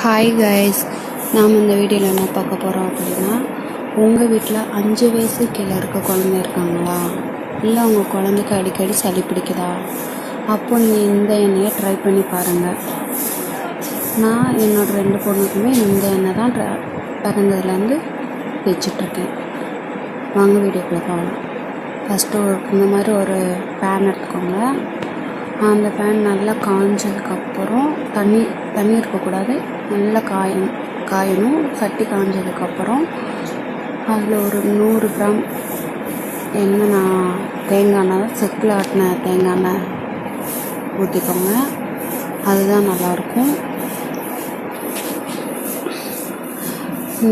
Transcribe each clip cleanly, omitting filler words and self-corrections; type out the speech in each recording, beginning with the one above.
Hi guys, நாம் இந்த வீடியோவில் என்ன பார்க்க போகிறோம் அப்படின்னா, உங்கள் வீட்டில் 5 வயசு கீழே இருக்க குழந்தை இருக்காங்களா, இல்லை உங்கள் குழந்தைக்கு அடிக்கடி சளி பிடிக்குதா, அப்போ நீங்கள் இந்த எண்ணெயை ட்ரை பண்ணி பாருங்கள். நான் என்னோடய 2 பொண்ணுக்குமே இந்த எண்ணெய் தான் பிறந்ததுலேருந்து தேய்ச்சிட்ருக்கேன். வாங்க வீடியோக்குள்ளே போகலாம். ஃபஸ்ட்டு இந்த மாதிரி ஒரு பேன் எடுத்துக்கோங்க. அந்த பேன் நல்லா காய்ஞ்சதுக்கப்புறம் தண்ணி இருக்கக்கூடாது, நல்லா காயணும். சட்டி காய்ஞ்சதுக்கப்புறம் அதில் ஒரு 100 கிராம் எண்ணெய், நான் தேங்காய் எண்ணெய், செக்கில் ஆட்டின தேங்காய் எண்ணெய் ஊற்றிக்கோங்க. அதுதான் நல்லாயிருக்கும்.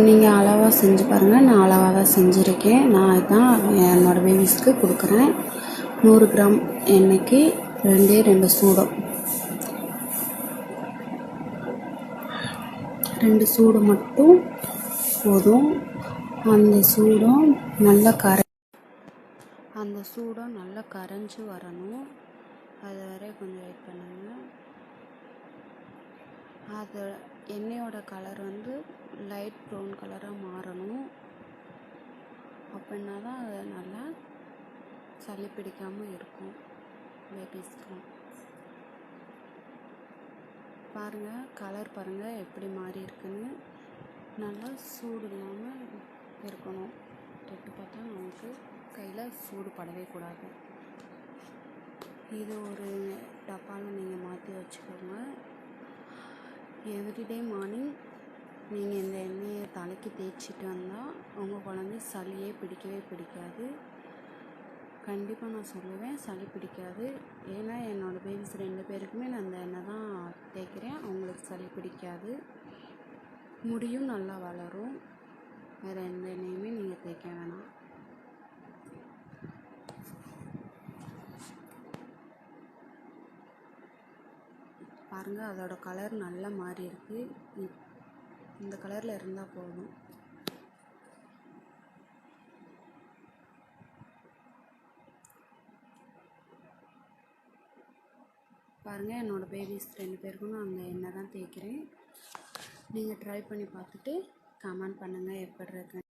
நீங்கள் அளவாக செஞ்சு பாருங்கள். நான் அளவாக தான் செஞ்சுருக்கேன். நான் இதுதான் என்னோடய பேபிஸ்க்கு கொடுக்குறேன். 100 கிராம் எண்ணெய்க்கு 2 சூடம், 2 சூடு மட்டும் போதும். அந்த சூடம் நல்லா கரைஞ்சி வரணும். அது வரை கொஞ்சம் வெயிட் பண்ணுங்கள். அது எண்ணெயோட கலர் லைட் ப்ரௌன் கலராக மாறணும். அப்படின்னா தான் அது நல்லா சளி பிடிக்காமல் இருக்கும் பேபிஸ்க்கு. பாருங்கள், கலர் பாருங்கள் எப்படி மாறி இருக்குன்னு. நல்லா சூடு இல்லாமல் இருக்கணும். தொட்டு பார்த்தா நமக்கு கையில் சூடு படவே கூடாது. இது ஒரு டப்பாவில் நீங்கள் மாற்றி வச்சுக்கோங்க. எவ்ரிடே மார்னிங் நீங்கள் இந்த எண்ணெயை தலைக்கு தேய்ச்சிட்டு வந்தால் உங்கள் குழந்தை சளியே பிடிக்கவே பிடிக்காது. கண்டிப்பாக நான் சொல்லுவேன், சளி பிடிக்காது. ஏன்னா என்னோடய பேபிஸ் 2 பேருக்குமே நான் அந்த எண்ணெய் தான் தேய்க்கிறேன். அவங்களுக்கு சளி பிடிக்காது, முடியும் நல்லா வளரும். வேறு எந்த எண்ணெயுமே நீங்கள் தேய்க்க வேணாம். பாருங்கள், அதோட கலர் நல்லா மாறி இருக்குது. இந்த கலரில் இருந்தால் போதும். பாருங்கள், என்னோடய பேபிஸ் 2 பேருக்கும் நான் அந்த எண்ணெய் தான் தேய்க்கிறேன். நீங்கள் ட்ரை பண்ணி பார்த்துட்டு கமெண்ட் பண்ணுங்கள் எப்படி இருக்குன்னு.